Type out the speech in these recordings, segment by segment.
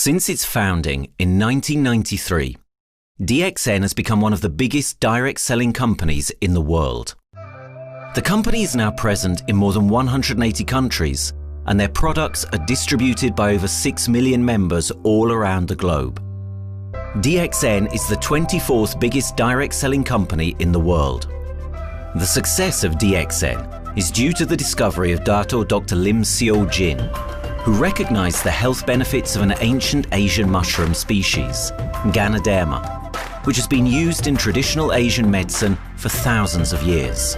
Since its founding in 1993, DXN has become one of the biggest direct selling companies in the world. The company is now present in more than 180 countries, and their products are distributed by over 6 million members all around the globe. DXN is the 24th biggest direct selling company in the world. The success of DXN is due to the discovery of Dr. Lim Seo Jin, who recognized the health benefits of an ancient Asian mushroom species, Ganoderma, which has been used in traditional Asian medicine for thousands of years.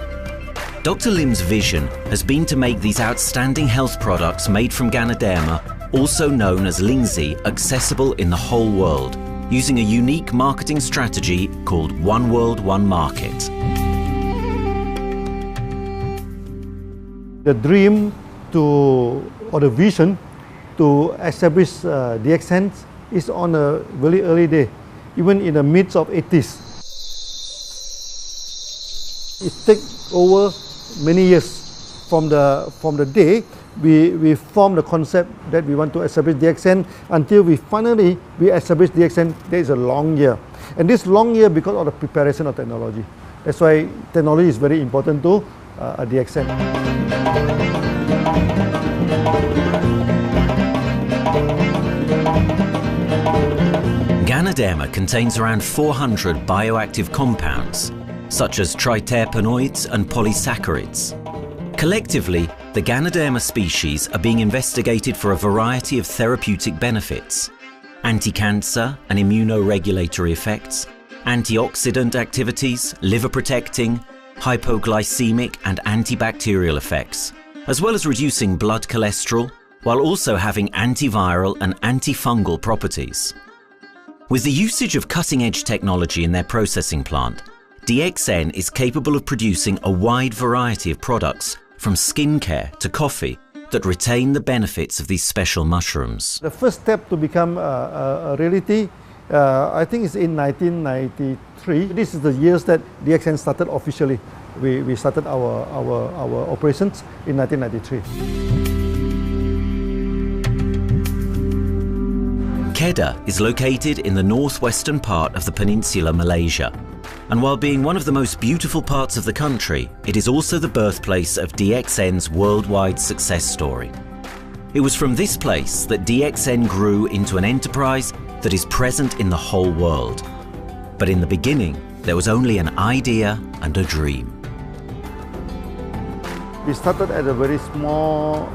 Dr. Lim's vision has been to make these outstanding health products made from Ganoderma, also known as Lingzi, accessible in the whole world, using a unique marketing strategy called One World, One Market. The dream or the vision to establish DXN is on a very early day, even in the midst of 80s. It takes over many years from the day we formed the concept that we want to establish DXN until we finally establish DXN. There is a long year, and this long year because of the preparation of technology. That's why technology is very important to DXN. Ganoderma contains around 400 bioactive compounds, such as triterpenoids and polysaccharides. Collectively, the Ganoderma species are being investigated for a variety of therapeutic benefits: anti-cancer and immunoregulatory effects, antioxidant activities, liver protecting, hypoglycemic and antibacterial effects, as well as reducing blood cholesterol, while also having antiviral and antifungal properties. With the usage of cutting-edge technology in their processing plant, DXN is capable of producing a wide variety of products, from skincare to coffee, that retain the benefits of these special mushrooms. The first step to become a reality, I think, is in 1993. This is the years that DXN started officially. We started our operations in 1993. Kedah is located in the northwestern part of the peninsula Malaysia, and while being one of the most beautiful parts of the country, it is also the birthplace of DXN's worldwide success story. It was from this place that DXN grew into an enterprise that is present in the whole world. But in the beginning, there was only an idea and a dream. We started at a very small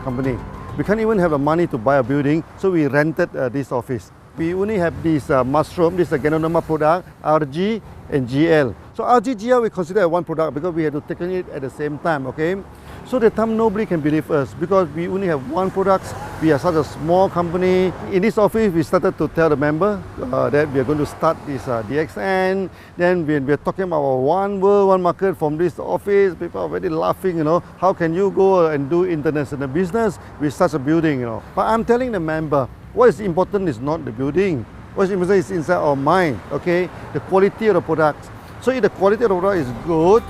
company. We can't even have the money to buy a building, so we rented this office. We only have this mushroom, this Ganoderma product, RG and GL. So RG, GL we consider one product because we had to take it at the same time, okay? So at the time nobody can believe us because we only have one product. We are such a small company. In this office, we started to tell the member that we are going to start this DXN. Then we are talking about one world, one market from this office. People are very laughing, you know. How can you go and do international business with such a building, you know? But I'm telling the member, what is important is not the building. What is important is inside our mind, okay? The quality of the product. So if the quality of the product is good,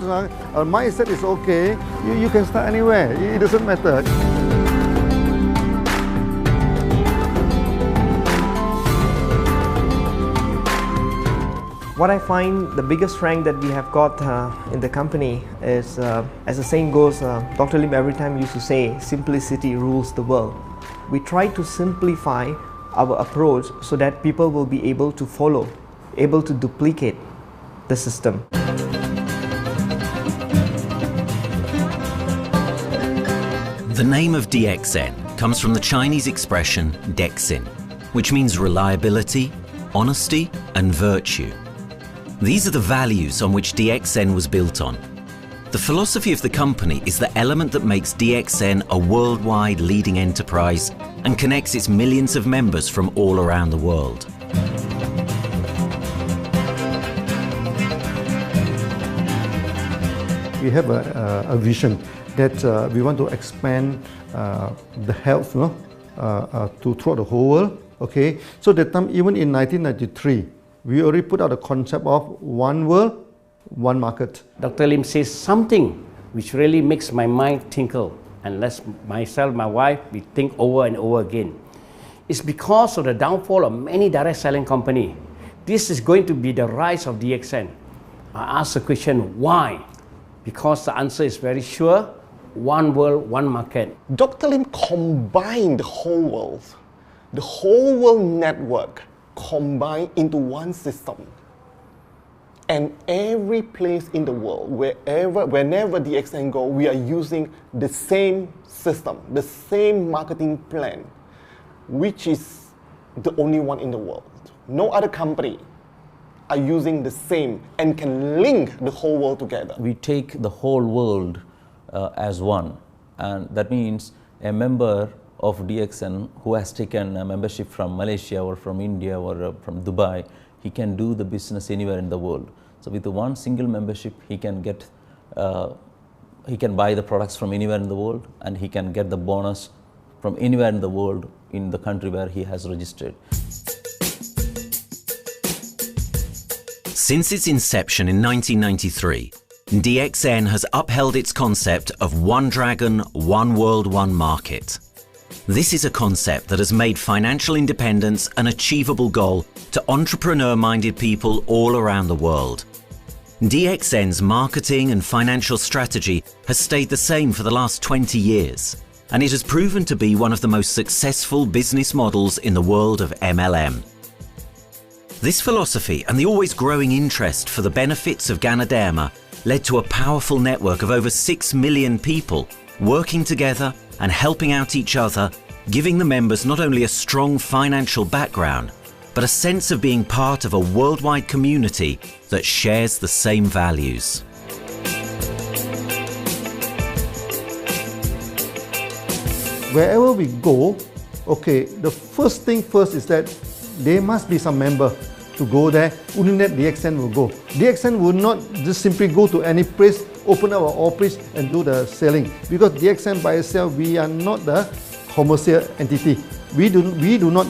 our mindset is okay, you can start anywhere. It doesn't matter. What I find the biggest strength that we have got in the company is, as the saying goes, Dr. Lim every time used to say, simplicity rules the world. We try to simplify our approach so that people will be able to follow, able to duplicate the system. The name of DXN comes from the Chinese expression DXN, which means reliability, honesty, and virtue. These are the values on which DXN was built on. The philosophy of the company is the element that makes DXN a worldwide leading enterprise and connects its millions of members from all around the world. We have a vision that we want to expand the health throughout the whole world. Okay, so that time, even in 1993, we already put out the concept of one world, one market. Dr. Lim says something which really makes my mind tinkle, and lets myself, my wife, we think over and over again. It's because of the downfall of many direct selling companies. This is going to be the rise of DXN. I ask the question, why? Because the answer is very sure, one world, one market. Dr. Lim combined the whole world network combined into one system. And every place in the world, whenever DXN go, we are using the same system, the same marketing plan, which is the only one in the world. No other company are using the same and can link the whole world together. We take the whole world as one, and that means a member of DXN who has taken a membership from Malaysia or from India or from Dubai, he can do the business anywhere in the world. So with the one single membership, he can get, he can buy the products from anywhere in the world, and he can get the bonus from anywhere in the world in the country where he has registered. Since its inception in 1993, DXN has upheld its concept of one dragon, one world, one market. This is a concept that has made financial independence an achievable goal to entrepreneur-minded people all around the world. DXN's marketing and financial strategy has stayed the same for the last 20 years, and it has proven to be one of the most successful business models in the world of MLM. This philosophy and the always growing interest for the benefits of Ganoderma led to a powerful network of over 6 million people working together and helping out each other, giving the members not only a strong financial background, but a sense of being part of a worldwide community that shares the same values. Wherever we go, okay, the first thing first is that there must be some member to go there. Only that DXN will go. DXN will not just simply go to any place, open up our office and do the selling. Because DXN by itself, we are not the commercial entity. We do not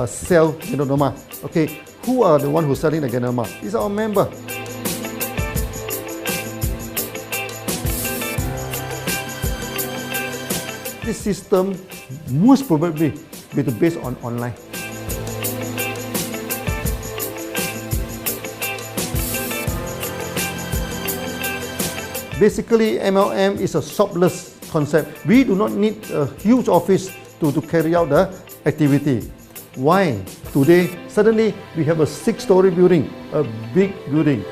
sell Ganoderma. Okay, who are the one who's selling the Ganoderma? It's our member. This system most probably will be based on online. Basically, MLM is a shopless concept. We do not need a huge office to carry out the activity. Why? Today, suddenly we have a 6-story building, a big building.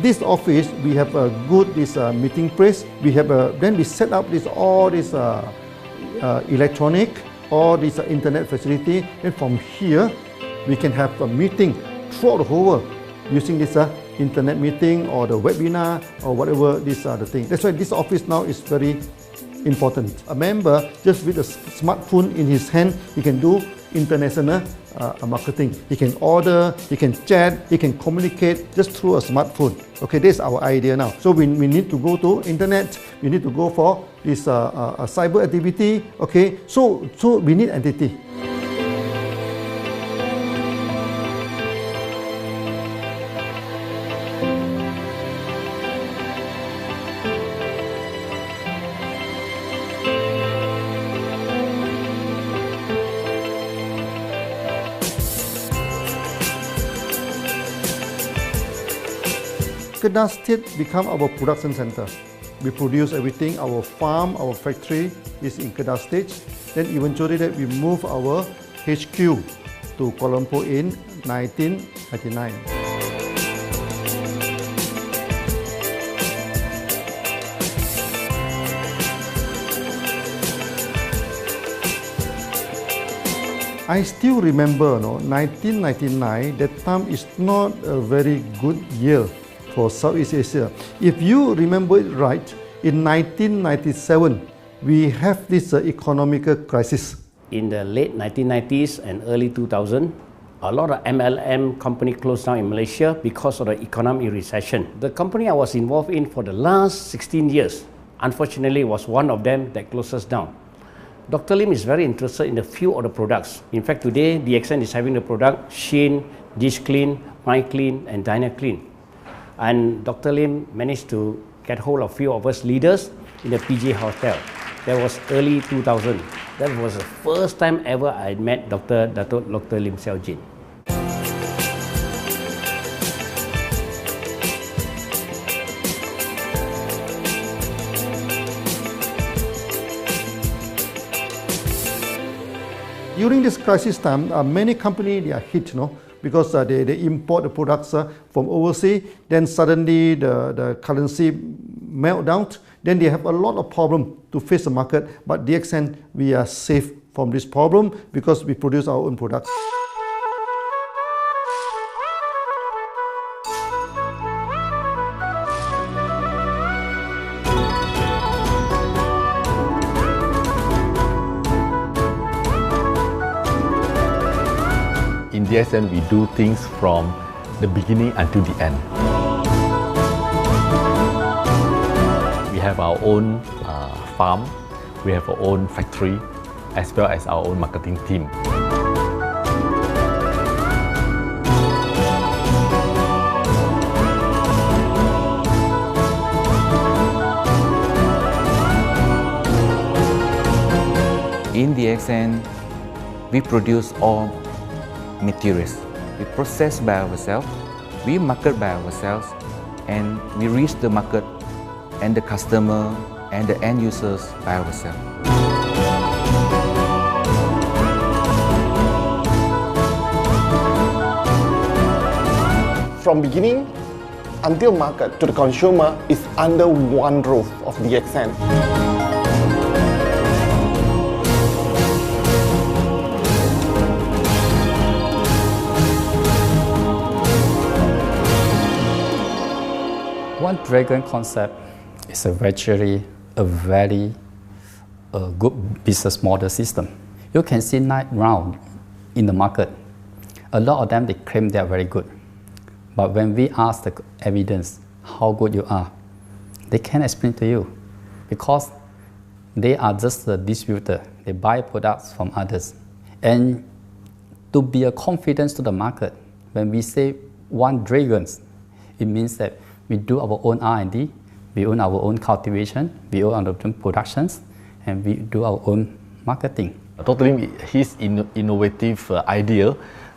This office, we have a good meeting place. We have then we set up all this electronic, all this internet facility. And from here, we can have a meeting throughout the whole world using this internet meeting or the webinar or whatever these are the things. That's why this office now is very important. A member, just with a smartphone in his hand, he can do international marketing. He can order, he can chat, he can communicate just through a smartphone. Okay, that's our idea now. So we need to go to internet, we need to go for this cyber activity. Okay, so we need entity. Kedah State become our production center. We produce everything. Our farm, our factory is in Kedah State. Then eventually that we move our HQ to Kuala Lumpur in 1999. I still remember, 1999, that time is not a very good year for Southeast Asia. If you remember it right, in 1997, we have this economic crisis. In the late 1990s and early 2000, a lot of MLM company closed down in Malaysia because of the economic recession. The company I was involved in for the last 16 years, unfortunately, was one of them that closes down. Dr. Lim is very interested in a few of the products. In fact, today, DXN is having the product Sheen, Dish Clean, My Clean, and Diner Clean. And Dr. Lim managed to get hold of a few of us leaders in the PJ Hotel. That was early 2000. That was the first time ever I met Dr. Lim Xiao Jin. During this crisis time, many companies they are hit, because they import the products from overseas. Then suddenly the currency melt down. Then they have a lot of problem to face the market. But DXN, we are safe from this problem because we produce our own products. In DXN, we do things from the beginning until the end. We have our own farm, we have our own factory, as well as our own marketing team. In DXN, we produce all materials. We process by ourselves, we market by ourselves, and we reach the market and the customer and the end users by ourselves. From beginning until market to the consumer is under one roof of DXN. One Dragon concept is actually a very good business model system. You can see right now in the market, a lot of them they claim they are very good. But when we ask the evidence how good you are, they can't explain to you because they are just a distributor. They buy products from others. And to be a confidence to the market, when we say One Dragons, it means that we do our own R&D, we own our own cultivation, we own our own productions, and we do our own marketing. Totally, his innovative idea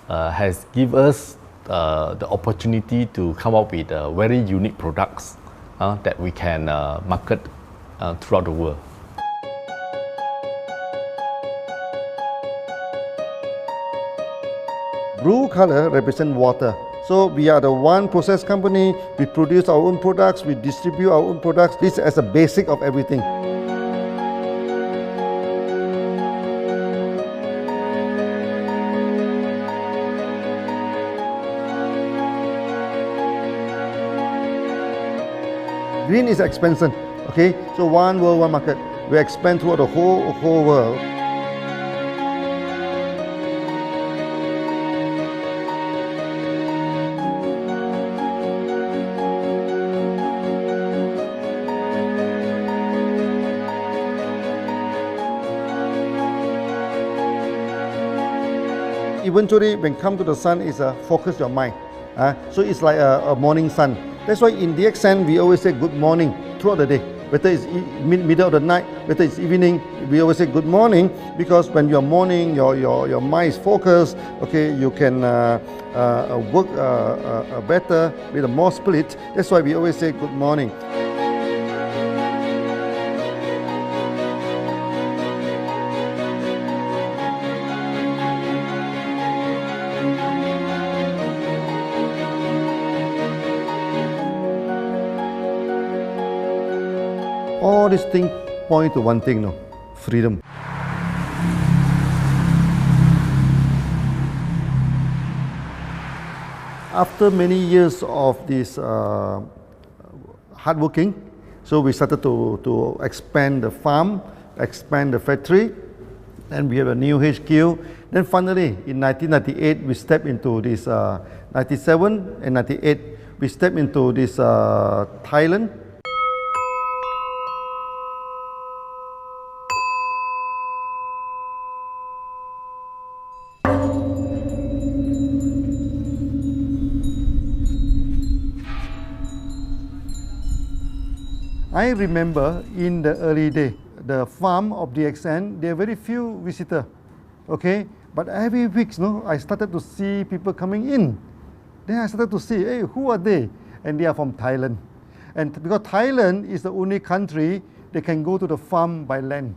has given us the opportunity to come up with very unique products that we can market throughout the world. Blue color represents water. So we are the one process company, we produce our own products, we distribute our own products. This is as a basic of everything. Green is expansion, okay? So one world, one market. We expand throughout the whole world. Eventually, when come to the sun, is focus your mind. So it's like a morning sun. That's why in DXN, we always say good morning throughout the day. Whether it's middle of the night, whether it's evening, we always say good morning because when you're morning, your mind is focused. Okay, you can work better with a more split. That's why we always say good morning. All these things point to one thing, freedom. After many years of this hard working, so we started to expand the farm, expand the factory, and we have a new HQ. Then finally, in 1998, we stepped into this, 97 and 98, we stepped into this Thailand. I remember in the early day, the farm of DXN, there are very few visitors, okay? But every week, I started to see people coming in. Then I started to see, hey, who are they? And they are from Thailand. And because Thailand is the only country they can go to the farm by land.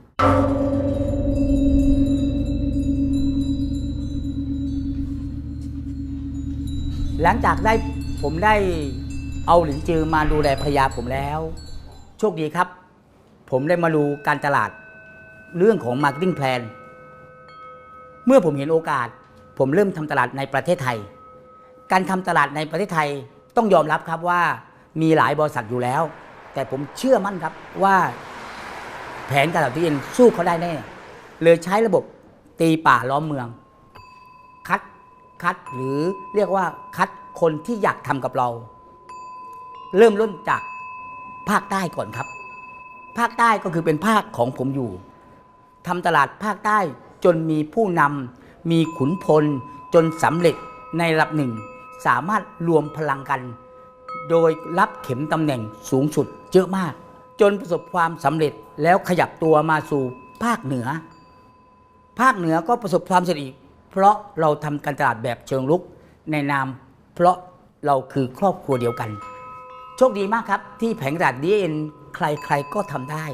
หลังจากผมได้เอาหลินจือมาดูแลภรรยาผมแล้วโชคดีครับผมได้มาดูการตลาดเรื่องของ Marketing Plan เมื่อผมเห็นโอกาสผมเริ่มทำตลาดในประเทศไทยการทำตลาดในประเทศไทยต้องยอมรับครับว่ามีหลายบริษัทอยู่แล้วแต่ผมเชื่อมั่นครับว่าแผนการตลาดที่เอ็นสู้เขาได้แน่เลยใช้ระบบตีป่าล้อมเมืองคัดหรือเรียกว่าคัดคนที่อยากทำกับเราเริ่มต้นจากภาคใต้ก่อนครับภาคใต้ก็คือเป็นภาคของผมอยู่ทำตลาดภาคใต้จนมีผู้นำมีขุนพลจนสำเร็จในระดับหนึ่งสามารถรวมพลังกันโดยรับเข็มตำแหน่งสูงสุดเยอะมากจนประสบความสำเร็จแล้วขยับตัวมาสู่ภาคเหนือก็ประสบความสำเร็จอีกเพราะเราทำการตลาดแบบเชิงรุกในนามเพราะเราคือครอบครัวเดียวกันโชคดีมากครับที่แผงตลาด DXN ใครๆก็ทำได้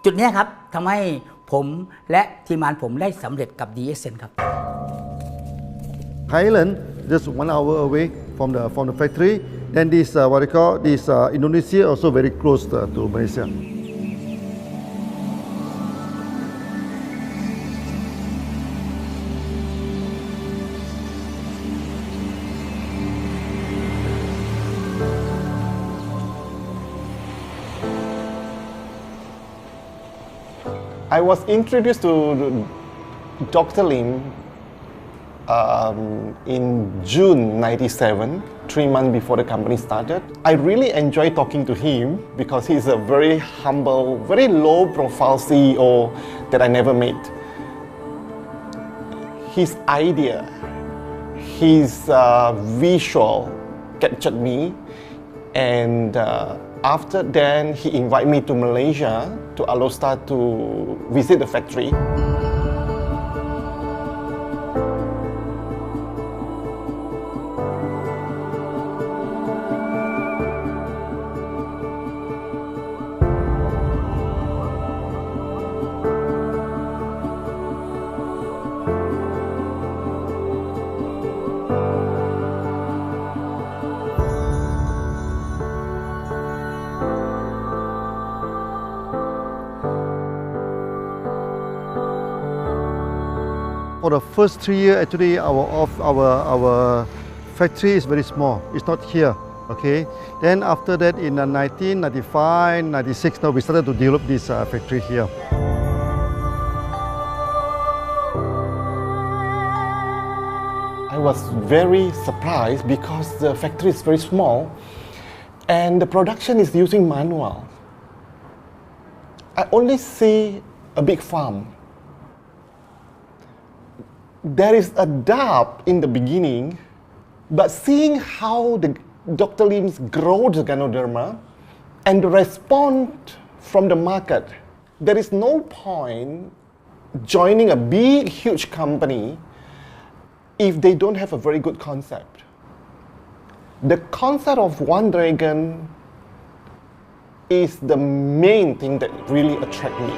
จุดนี้ครับทำให้ผมและทีมงานผมได้สำเร็จกับ DXN ครับ Thailand just 1 hour away from the factory. Then this what they call this Indonesia also very close to Malaysia. I was introduced to Dr. Lim in June '97, 3 months before the company started. I really enjoy talking to him because he's a very humble, very low-profile CEO that I never met. His idea, his visual captured me, and after then he invited me to Malaysia to Alostar to visit the factory. For the first 3 years, actually, our factory is very small. It's not here, okay. Then after that, in 1995, 96, now we started to develop this factory here. I was very surprised because the factory is very small and the production is using manual. I only see a big farm. There is a doubt in the beginning, but seeing how Dr. Lim's grow the Ganoderma and the response from the market, there is no point joining a big, huge company if they don't have a very good concept. The concept of One Dragon is the main thing that really attracts me.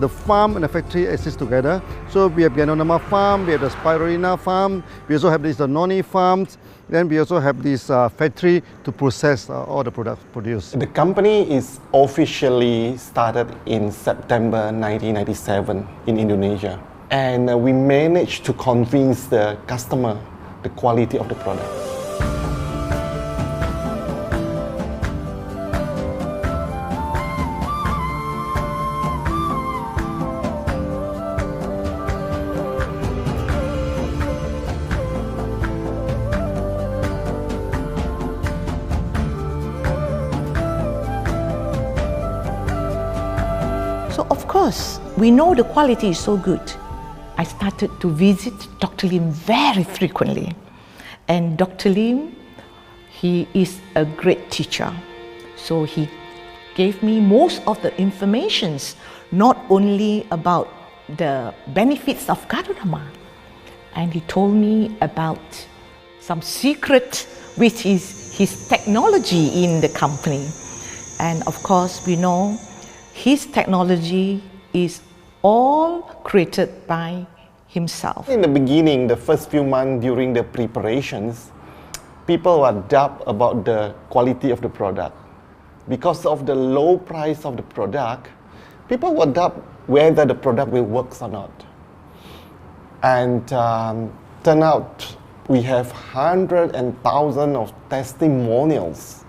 The farm and the factory exist together. So we have Ganoderma farm, we have the Spirulina farm, we also have this noni farms, then we also have this factory to process all the products produced. The company is officially started in September 1997 in Indonesia. And we managed to convince the customer the quality of the product. because we know the quality is so good, I started to visit Dr. Lim very frequently. And Dr. Lim, he is a great teacher. So he gave me most of the informations, not only about the benefits of Ganoderma, and he told me about some secret, which is his technology in the company. And of course, we know his technology is all created by himself. In the beginning, the first few months during the preparations, people were doubt about the quality of the product. Because of the low price of the product, people were doubt whether the product will work or not. And turn out we have hundreds and thousands of testimonials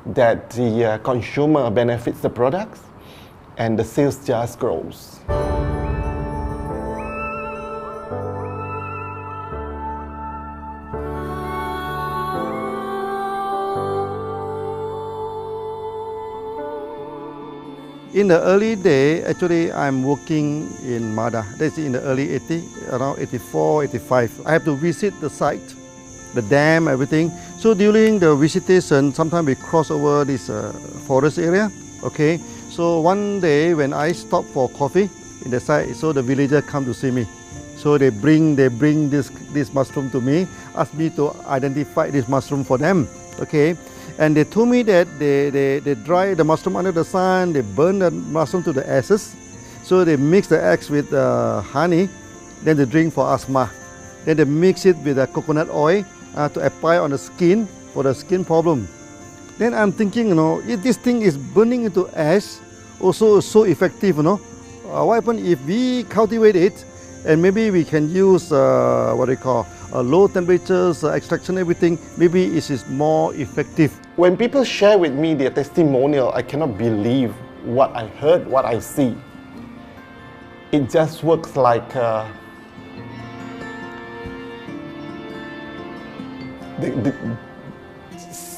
that the consumer benefits the products and the sales just grows. In the early day, actually, I'm working in Mada. That's in the early 80s, around 84, 85. I have to visit the site, the dam, everything. So during the visitation, sometimes we cross over this forest area. Okay. So one day when I stop for coffee in the site, so the villager come to see me. So they bring this mushroom to me, ask me to identify this mushroom for them. Okay. And they told me that they dry the mushroom under the sun, they burn the mushroom to the ashes. So they mix the eggs with honey, then they drink for asthma. Then they mix it with coconut oil to apply on the skin for the skin problem. Then I'm thinking, if this thing is burning into ash, also so effective, what happens if we cultivate it and maybe we can use what they call low temperatures, extraction, everything, maybe it is more effective. When people share with me their testimonial, I cannot believe what I heard, what I see. It just works like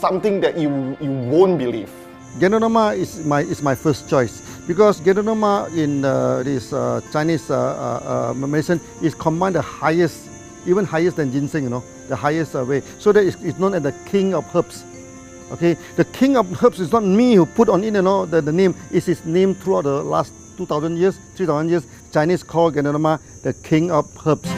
something that you won't believe. Ganoderma is my first choice because Ganoderma in this Chinese medicine is combined the highest, even higher than ginseng, the highest way. So that it's known as the king of herbs. Okay, the king of herbs is not me who put on it, the name. It is named throughout the last 2,000 years, 3,000 years. Chinese call Ganoderma the king of herbs.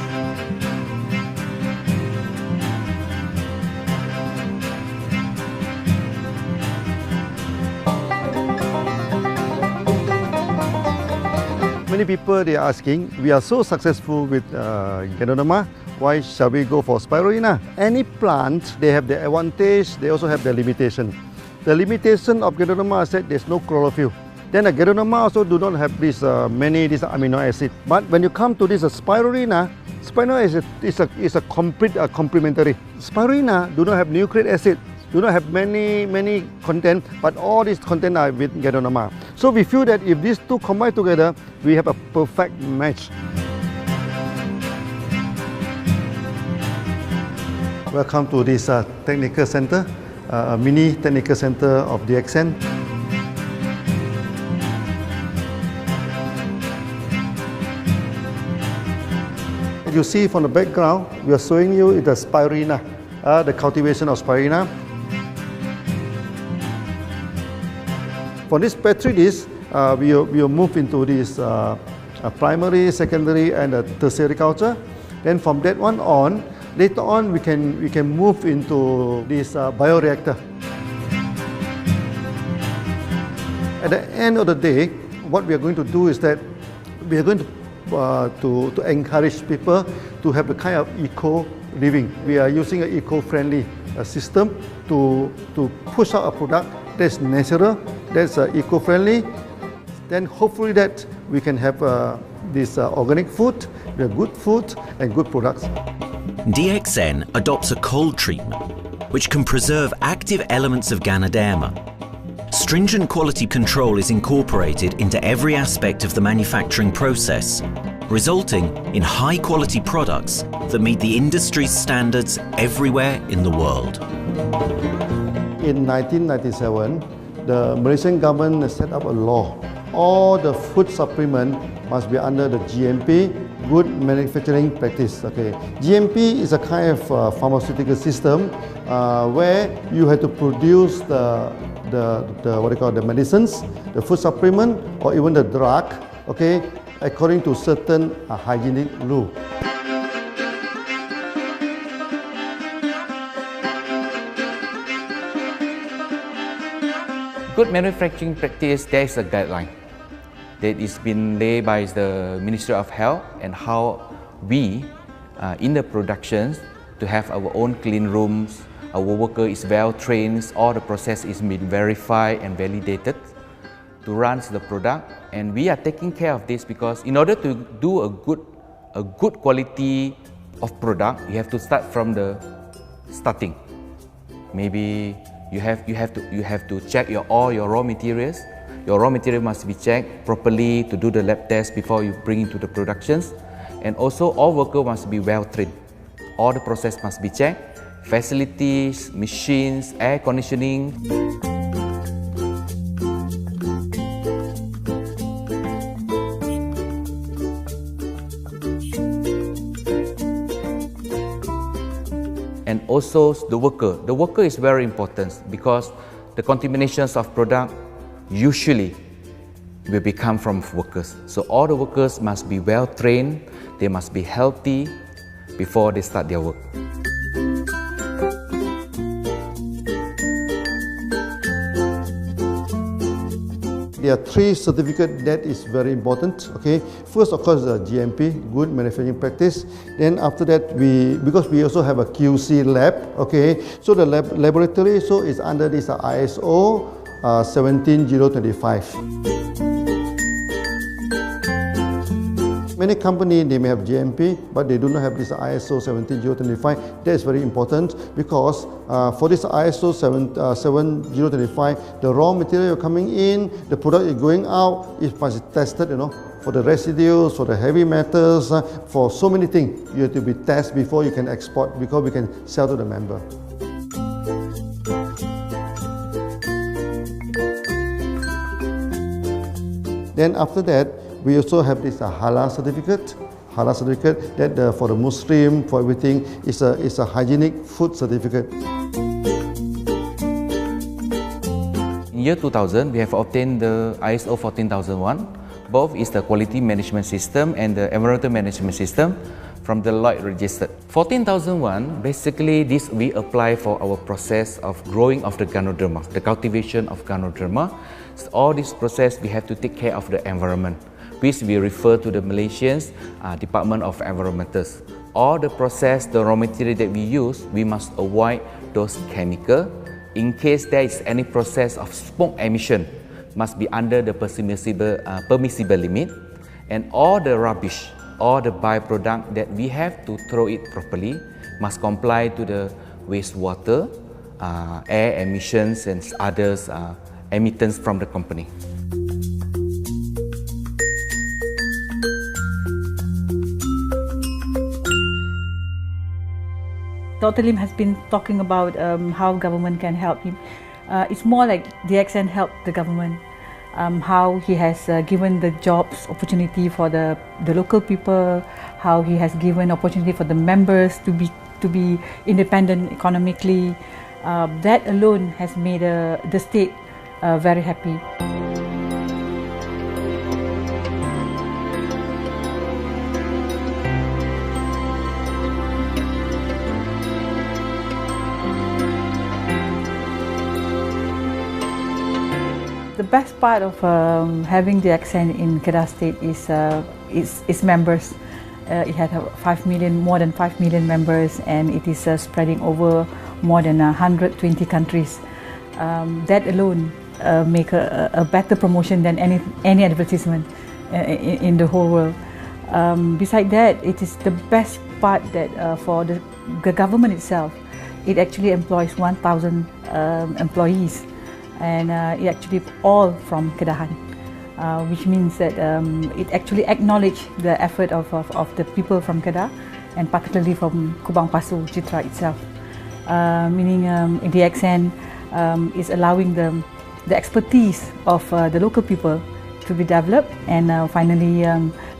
Many people they are asking, we are so successful with Ganoderma, why shall we go for spirulina? Any plant, they have their advantage, they also have their limitation. The limitation of Ganoderma is that there's no chlorophyll. Then the Ganoderma also do not have this many amino acid. But when you come to this spirulina, spirulina is a complete complementary. Spirulina do not have nucleic acid, do not have many content, but all these content are with Ganoderma. So we feel that if these two combine together, we have a perfect match. Welcome to this technical center, a mini technical center of DXN. You see from the background, we are showing you the spirulina, the cultivation of spirulina. For this petri dish, we will move into this primary, secondary, and tertiary culture. Then from that one on, later on we can move into this bioreactor. At the end of the day, what we are going to do is that we are going to encourage people to have the kind of eco living. We are using an eco-friendly system to push out a product that's natural, that's eco-friendly. Then hopefully that we can have this organic food, good food and good products. DXN adopts a cold treatment which can preserve active elements of Ganoderma. Stringent quality control is incorporated into every aspect of the manufacturing process, resulting in high-quality products that meet the industry's standards everywhere in the world. In 1997, the Malaysian government set up a law all the food supplement must be under the GMP, good manufacturing practice. Okay, GMP is a kind of pharmaceutical system where you have to produce the what they call the medicines, the food supplement, or even the drug. Okay, according to certain hygienic rule. Good manufacturing practice, there is a guideline that is been laid by the Ministry of Health, and how we in the productions to have our own clean rooms, our worker is well trained, all the process is being verified and validated to run the product, and we are taking care of this because in order to do a good quality of product, you have to start from the starting. Maybe you have to check all your raw materials. Your raw material must be checked properly to do the lab test before you bring into the productions. And also all workers must be well trained. All the process must be checked. Facilities, machines, air conditioning. And also the worker. The worker is very important because the contaminations of product usually will become from workers. So all the workers must be well trained, they must be healthy before they start their work. There are three certificates that is very important. Okay, first of course the GMP, good manufacturing practice. Then after that because we also have a QC lab. Okay, so the laboratory is under this ISO 17025. Many companies, they may have GMP, but they do not have this ISO 17025. That is very important because for this ISO 7025, the raw material coming in, the product is going out, it must be tested, for the residues, for the heavy metals, for so many things. You have to be tested before you can export, because we can sell to the member. Then after that, we also have this halal certificate. Halal certificate that for the Muslim, for everything, is a hygienic food certificate. In year 2000, we have obtained the ISO 14001. Both is the quality management system and the environmental management system from the Lloyd registered. 14001, basically this we apply for our process of growing of the Ganoderma, the cultivation of Ganoderma. So all this process we have to take care of the environment, which we refer to the Malaysian Department of Environmentals. All the process, the raw material that we use, we must avoid those chemicals. In case there is any process of smoke emission, must be under the permissible limit, and all the rubbish, all the byproduct that we have to throw it properly must comply to the wastewater, air emissions and others emittance from the company. Dr. Lim has been talking about how government can help him. It's more like DXN helped the government, how he has given the jobs opportunity for the local people, how he has given opportunity for the members to be independent economically. That alone has made the state very happy. The best part of having DXN in Kedah State is its members. It has more than 5 million members, and it is spreading over more than 120 countries. That alone make a better promotion than any advertisement in the whole world. Besides that, it is the best part that for the government itself, it actually employs 1,000 employees. And it actually all from Kedahan, which means that it actually acknowledges the effort of the people from Kedah, and particularly from Kubang Pasu Citra itself. Meaning DXN is allowing the expertise of the local people to be developed, and finally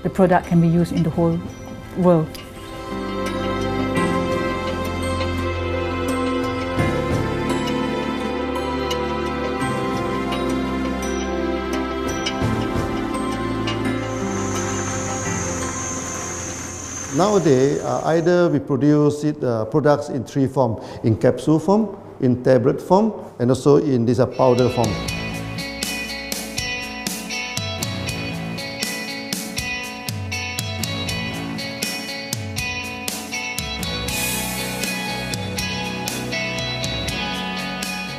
the product can be used in the whole world. Nowadays, either we produce products in three forms: in capsule form, in tablet form, and also in this powder form.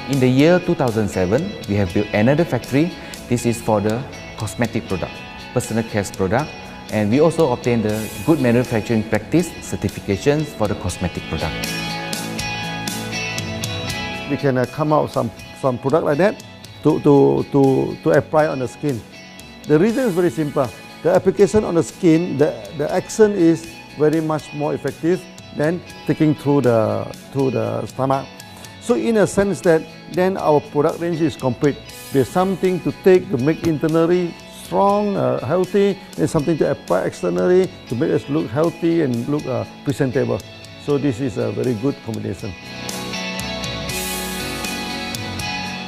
In the year 2007, we have built another factory. This is for the cosmetic product, personal care product, and we also obtained the Good Manufacturing Practice certifications for the cosmetic product. We can come out some product like that to apply on the skin. The reason is very simple. The application on the skin, the action is very much more effective than taking through the stomach. So in a sense that then our product range is complete. There's something to take to make internally strong, healthy, and something to apply externally to make us look healthy and look presentable. So this is a very good combination.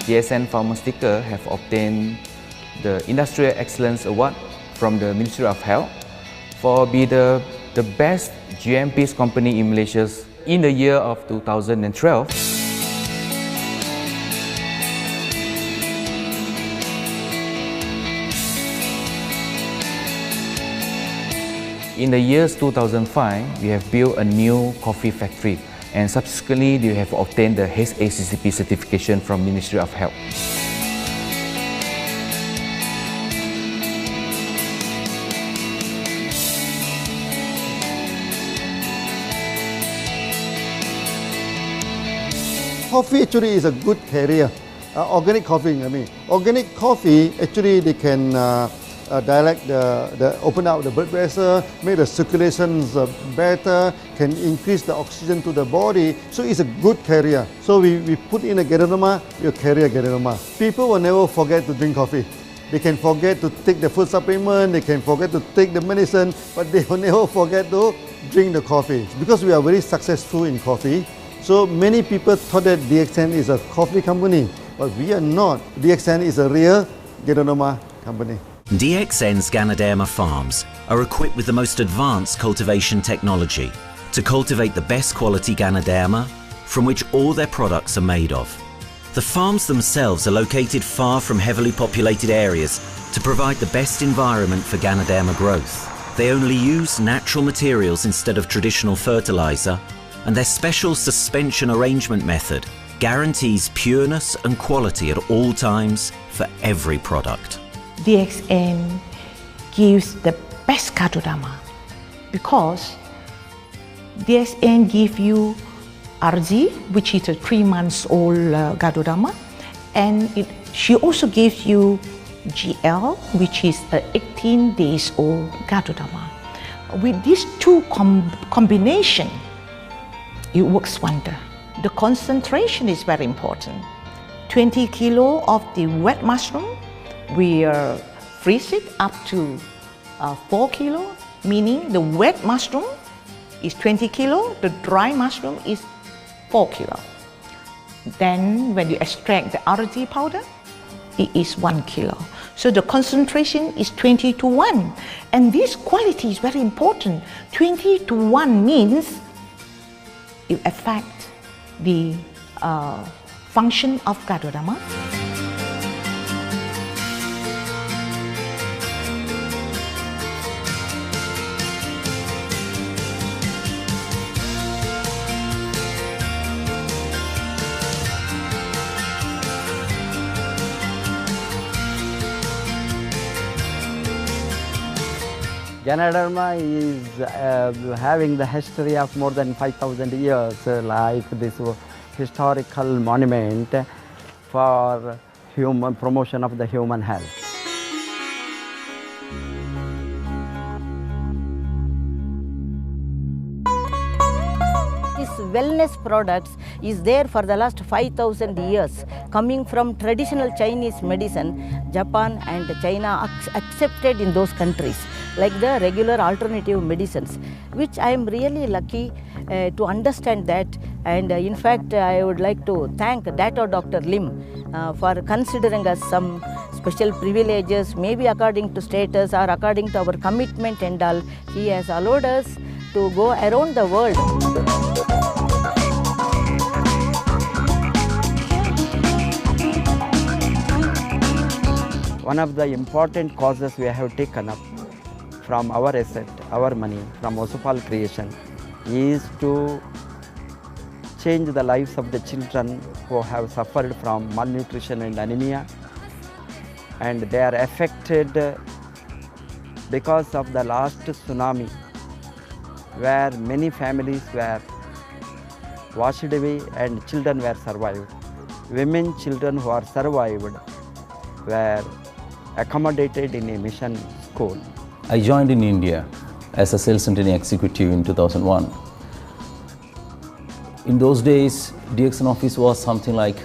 DXN Pharmaceutical have obtained the Industrial Excellence Award from the Ministry of Health for being the best GMP company in Malaysia in the year of 2012. In the years 2005, we have built a new coffee factory, and subsequently we have obtained the HACCP certification from Ministry of Health. Coffee actually is a good carrier. Organic coffee, I mean. Organic coffee, actually they can dilate open up the blood vessel, make the circulations better, can increase the oxygen to the body. So it's a good carrier. So we put in a Ganoderma, you carry a Ganoderma. People will never forget to drink coffee. They can forget to take the food supplement, they can forget to take the medicine, but they will never forget to drink the coffee. Because we are very successful in coffee, so many people thought that DXN is a coffee company, but we are not. DXN is a real Ganoderma company. DXN's Ganoderma farms are equipped with the most advanced cultivation technology to cultivate the best quality Ganoderma from which all their products are made of. The farms themselves are located far from heavily populated areas to provide the best environment for Ganoderma growth. They only use natural materials instead of traditional fertilizer, and their special suspension arrangement method guarantees pureness and quality at all times for every product. DXN gives the best Ganoderma because DXN gives you RZ, which is a 3 months old Ganoderma, and she also gives you GL, which is a 18 days old Ganoderma. With these two combination, it works wonder. The concentration is very important. 20 kilo of the wet mushroom, we freeze it up to 4 kilo, meaning the wet mushroom is 20 kilo, the dry mushroom is 4 kilo. Then when you extract the RD powder, it is 1 kilo. So the concentration is 20:1. And this quality is very important. 20:1 means it affects the function of Ganoderma. Ganoderma is having the history of more than 5,000 years, like this historical monument for human promotion of the human health. This wellness products is there for the last 5,000 years, coming from traditional Chinese medicine. Japan and China accepted in those countries, like the regular alternative medicines, which I am really lucky to understand that. And in fact, I would like to thank Dr. Lim for considering us some special privileges, maybe according to status or according to our commitment and all. He has allowed us to go around the world. One of the important causes we have taken up from our asset, our money, from Osopal creation, is to change the lives of the children who have suffered from malnutrition and anemia, and they are affected because of the last tsunami, where many families were washed away and children were survived. Women, children who are survived were accommodated in a mission school. I joined in India as a sales and training executive in 2001. In those days, DXN office was something like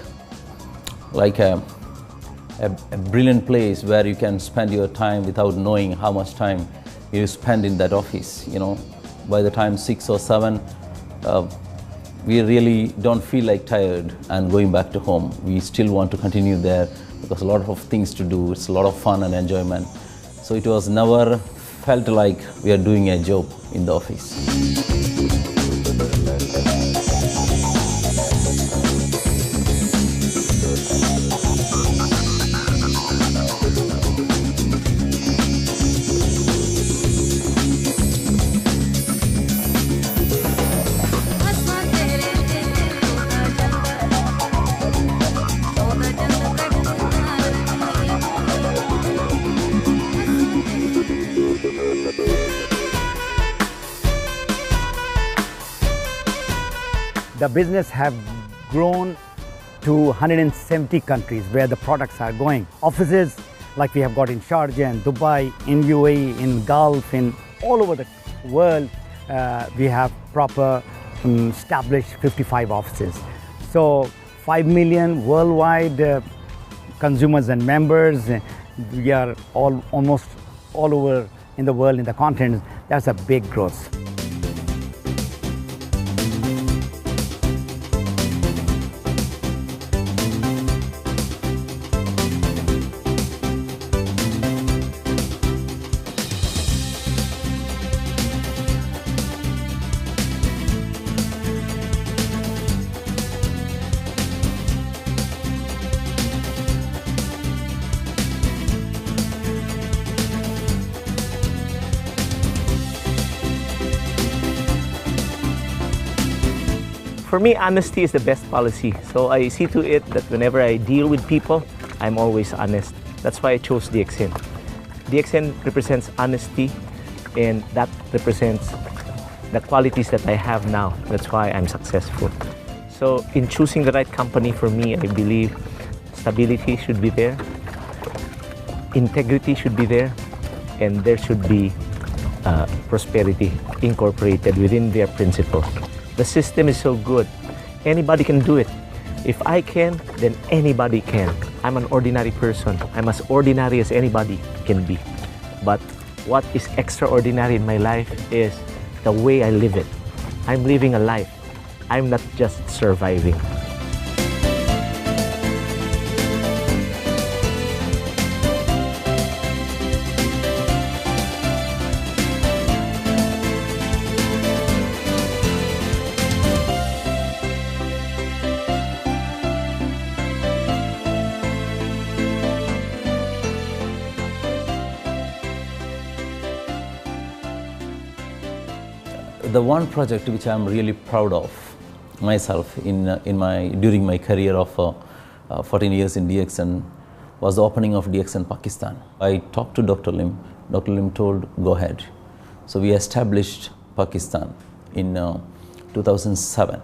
a brilliant place where you can spend your time without knowing how much time you spend in that office. You know, by the time 6 or 7, we really don't feel like tired and going back to home. We still want to continue there because a lot of things to do. It's a lot of fun and enjoyment. So it was never felt like we are doing a job in the office. The business have grown to 170 countries where the products are going. Offices like we have got in Sharjah and Dubai, in UAE, in Gulf, in all over the world, we have proper established 55 offices. So 5 million worldwide consumers and members. We are almost all over in the world, in the continents. That's a big growth. For me, honesty is the best policy. So I see to it that whenever I deal with people, I'm always honest. That's why I chose DXN. DXN represents honesty, and that represents the qualities that I have now. That's why I'm successful. So in choosing the right company for me, I believe stability should be there, integrity should be there, and there should be prosperity incorporated within their principle. The system is so good. Anybody can do it. If I can, then anybody can. I'm an ordinary person. I'm as ordinary as anybody can be. But what is extraordinary in my life is the way I live it. I'm living a life. I'm not just surviving. The one project which I am really proud of myself during my career of 14 years in DXN was the opening of DXN Pakistan. I talked to Dr. Lim. Dr. Lim told, go ahead. So we established Pakistan in 2007.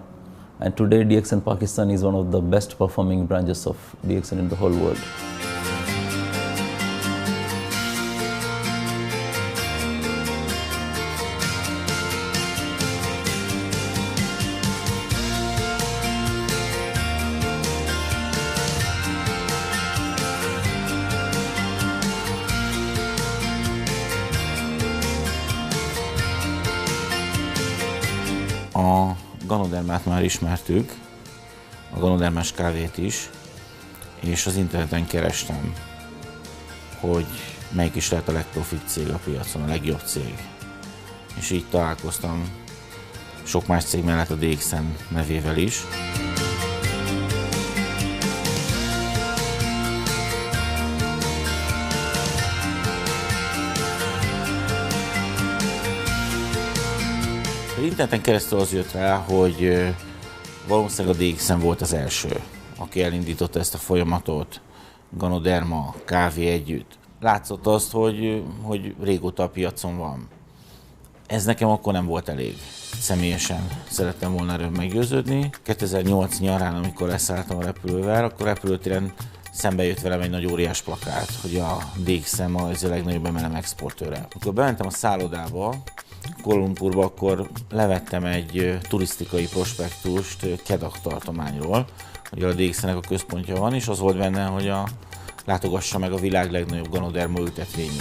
And today DXN Pakistan is one of the best performing branches of DXN in the whole world. A Ganodermát már ismertük, a Ganodermás kávét is, és az interneten kerestem, hogy melyik is lehet a legprofit cég a piacon, a legjobb cég. És így találkoztam sok más cég mellett a DXN nevével is. Az interneten keresztül az jött rá, hogy valószínűleg a DXN volt az első, aki elindította ezt a folyamatot, Ganoderma, kávé együtt. Látszott azt, hogy régóta a piacon van. Ez nekem akkor nem volt elég. Személyesen szerettem volna erről meggyőződni. 2008 nyarán, amikor leszálltam a repülővel, akkor repülőtéren szembe jött velem egy nagy óriás plakát, hogy a DXN az a legnagyobb MLM exportőre. Amikor bementem a szállodába, Kuala Lumpurba, akkor levettem egy turisztikai prospektust Kedah tartományról, hogy a DXN-nek a központja van, és az volt benne, hogy látogassa meg a világ legnagyobb Ganoderma ültetvényén.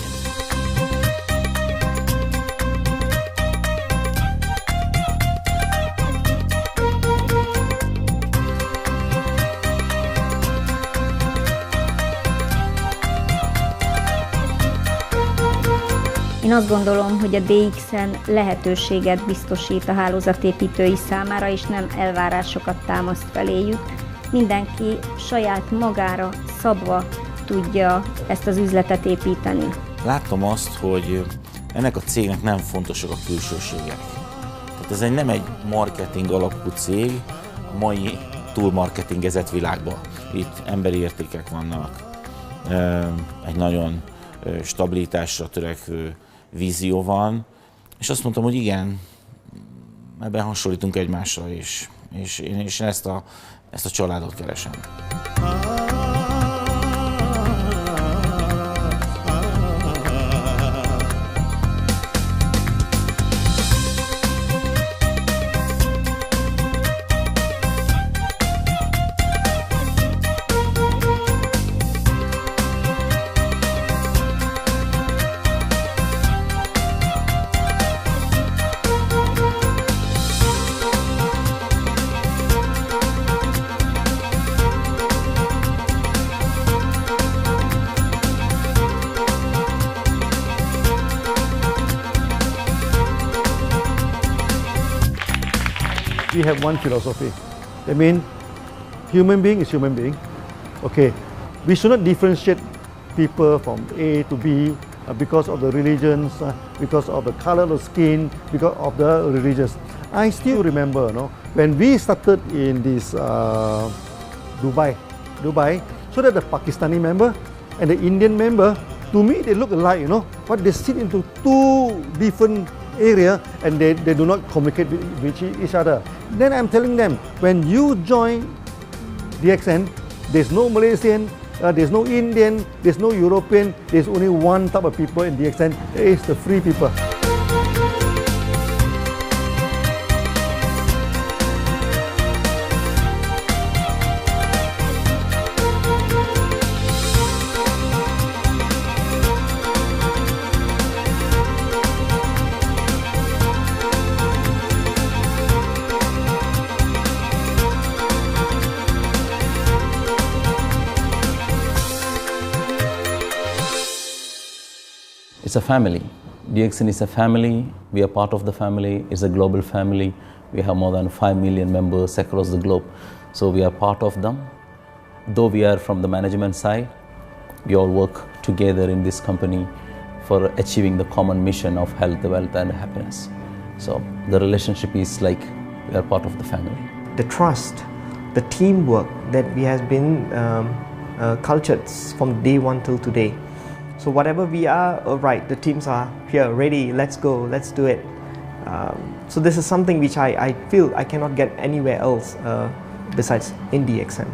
Én azt gondolom, hogy a DXN lehetőséget biztosít a hálózatépítői számára, és nem elvárásokat támaszt feléjük. Mindenki saját magára szabva tudja ezt az üzletet építeni. Láttam azt, hogy ennek a cégnek nem fontosak a külsőségek. Tehát ez nem egy marketing alapú cég a mai túlmarketingezett világban. Itt emberi értékek vannak, egy nagyon stabilitásra törekvő vízió van, és azt mondtam, hogy igen, ebben hasonlítunk egymásra is, és én ezt a családot keresem. We have one philosophy. I mean, human being is human being. Okay, we should not differentiate people from A to B because of the religions, because of the color of the skin, because of the religions. I still remember, when we started in this Dubai, so that the Pakistani member and the Indian member, to me they look alike, but they sit into two different area and they do not communicate with each other. Then I'm telling them, when you join DXN, there's no Malaysian, there's no Indian, there's no European, there's only one type of people in DXN, it's the free people. It's a family. DXN is a family. We are part of the family. It's a global family. We have more than 5 million members across the globe. So we are part of them. Though we are from the management side, we all work together in this company for achieving the common mission of health, wealth and happiness. So the relationship is like we are part of the family. The trust, the teamwork that we have been cultured from day one till today. So whatever we are, right, the teams are here, ready, let's go, let's do it. So this is something which I feel I cannot get anywhere else besides in DXN.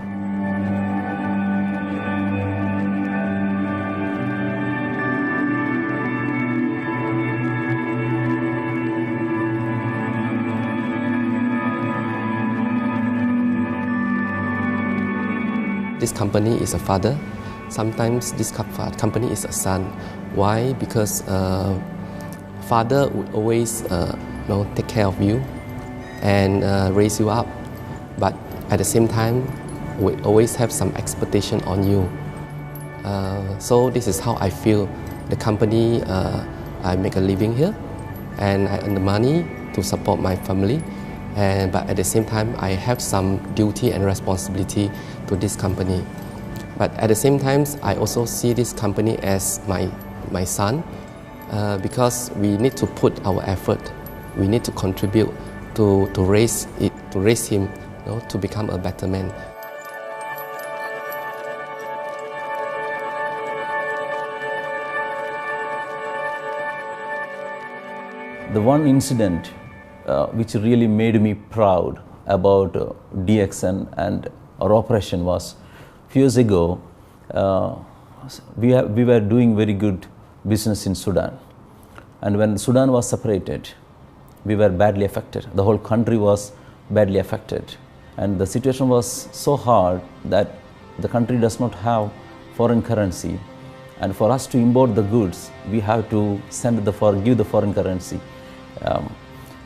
This company is a father. Sometimes this company is a son. Why? Because father would always take care of you, and raise you up. But at the same time, we always have some expectation on you. So this is how I feel. The company, I make a living here, and I earn the money to support my family. But at the same time, I have some duty and responsibility to this company. But at the same time, I also see this company as my son, because we need to put our effort. We need to contribute to raise him, to become a better man. The one incident which really made me proud about DXN and our operation was a few years ago. We were doing very good business in Sudan, and when Sudan was separated, we were badly affected. The whole country was badly affected, and the situation was so hard that the country does not have foreign currency, and for us to import the goods, we have to give the foreign currency.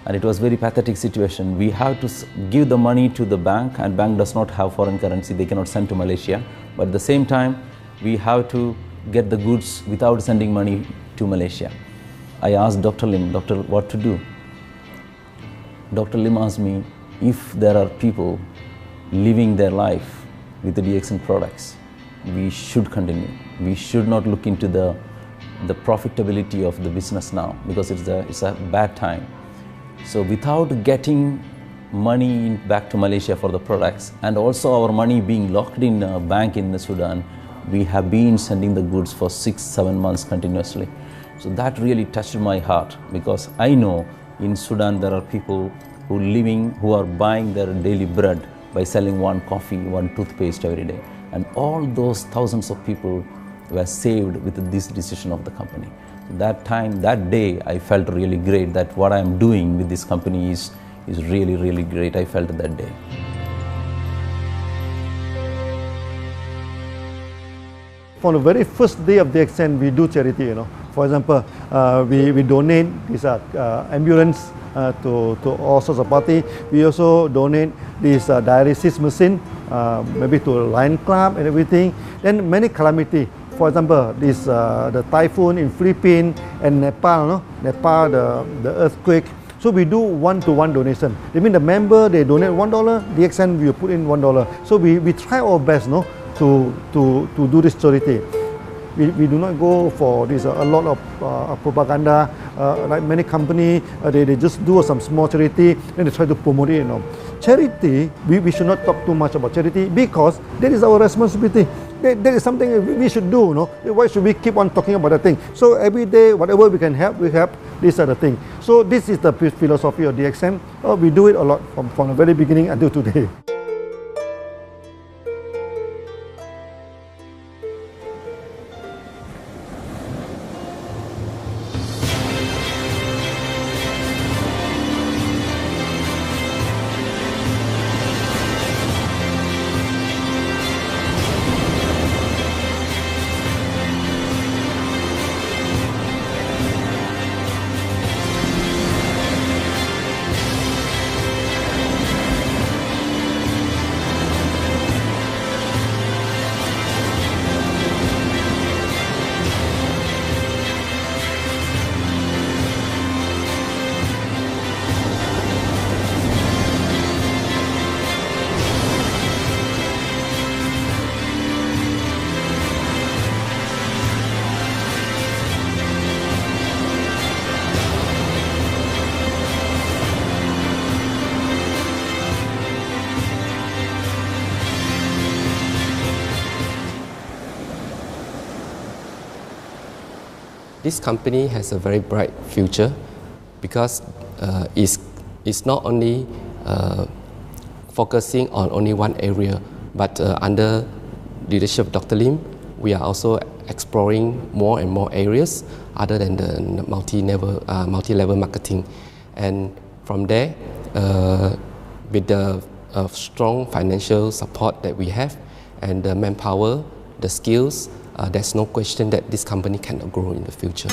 And it was very pathetic situation. We have to give the money to the bank, and bank does not have foreign currency. They cannot send to Malaysia. But at the same time, we have to get the goods without sending money to Malaysia. I asked Dr. Lim, "Doctor, what to do?" Dr. Lim asked me, if there are people living their life with the DXN products, we should continue. We should not look into the profitability of the business now, because it's a bad time. So without getting money back to Malaysia for the products, and also our money being locked in a bank in Sudan, we have been sending the goods for 6-7 months continuously. So that really touched my heart, because I know in Sudan there are people who are buying their daily bread by selling one coffee, one toothpaste every day. And all those thousands of people were saved with this decision of the company. That day, I felt really great that what I am doing with this company is really, really great. I felt that day. On the very first day of DXN, we do charity. For example, we donate this ambulance to all sorts of party. We also donate this dialysis machine, maybe to Lion Club and everything. Then many calamity. For example, the typhoon in Philippines and Nepal, Nepal, the earthquake. So we do one-to-one donation. I mean, the member, they donate $1, DXN will put in $1. So we try our best, to do this charity. We do not go for this a lot of propaganda, like many companies. They just do some small charity, then they try to promote it. Charity, we should not talk too much about charity, because that is our responsibility. That is something we should do. Why should we keep on talking about that thing? So every day, whatever we can help, we help. These are the things. So this is the philosophy of DXN. We do it a lot from the very beginning until today. This company has a very bright future, because it's not only focusing on only one area, but under leadership of Dr. Lim, we are also exploring more and more areas other than the multi-level marketing. And from there, with the strong financial support that we have and the manpower, the skills, there's no question that this company cannot grow in the future. future. เ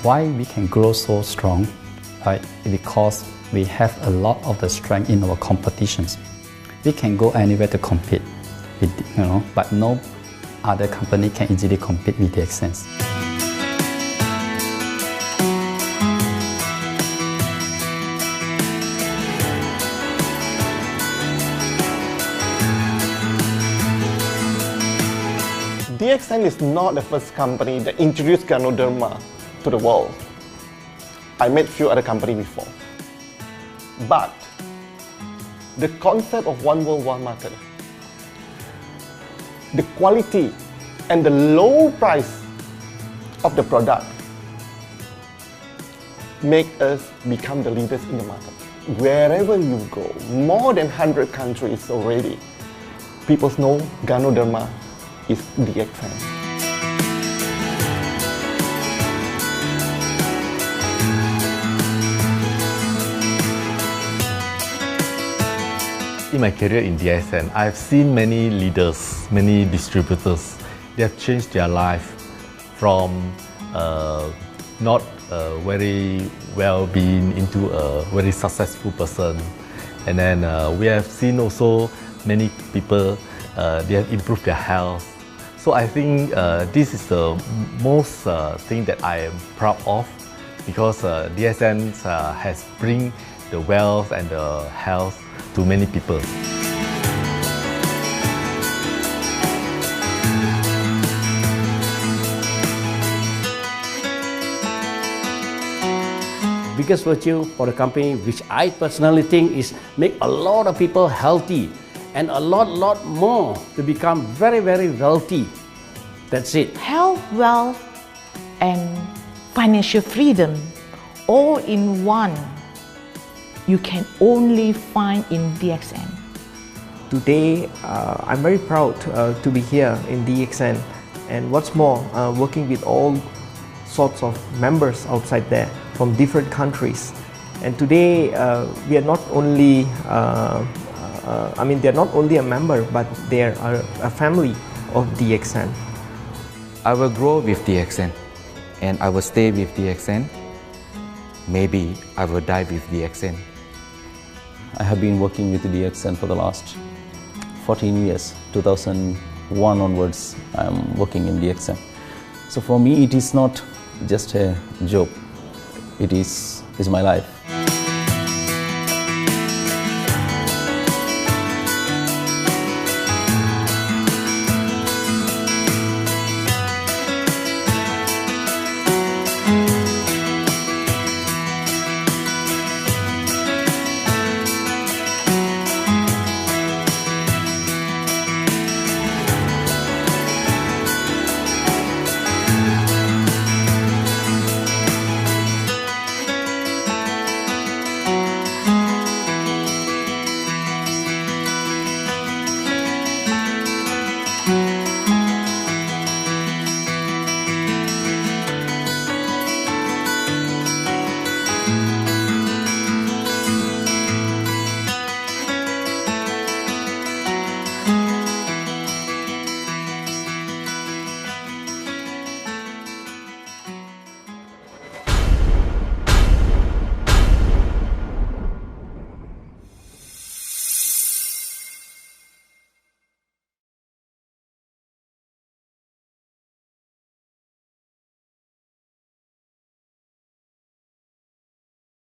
Why we can grow so strong? Right? Because we have a lot of the strength in our competitions. We can go anywhere to compete, but no other company can easily compete with DXN. DXN is not the first company that introduced Ganoderma to the world. I met few other companies before. But the concept of one world, one market, the quality and the low price of the product make us become the leaders in the market. Wherever you go, more than 100 countries already, people know Ganoderma is DXN. In my career in DXN, I've seen many leaders, many distributors. They have changed their life from not very well-being into a very successful person. And then we have seen also many people, they have improved their health. So I think this is the most thing that I am proud of, because DXN has bring the wealth and the health to many people. Biggest virtue for the company, which I personally think is make a lot of people healthy and a lot more to become very wealthy. That's it. Health, wealth, and financial freedom all in one. You can only find in DXN. Today, I'm very proud to be here in DXN, and what's more, working with all sorts of members outside there from different countries. And today, we are not only, they're not only a member, but they are a family of DXN. I will grow with DXN, and I will stay with DXN. Maybe I will die with DXN. I have been working with DXN for the last 14 years. 2001 onwards, I am working in DXN. So for me, it is not just a job. It is my life.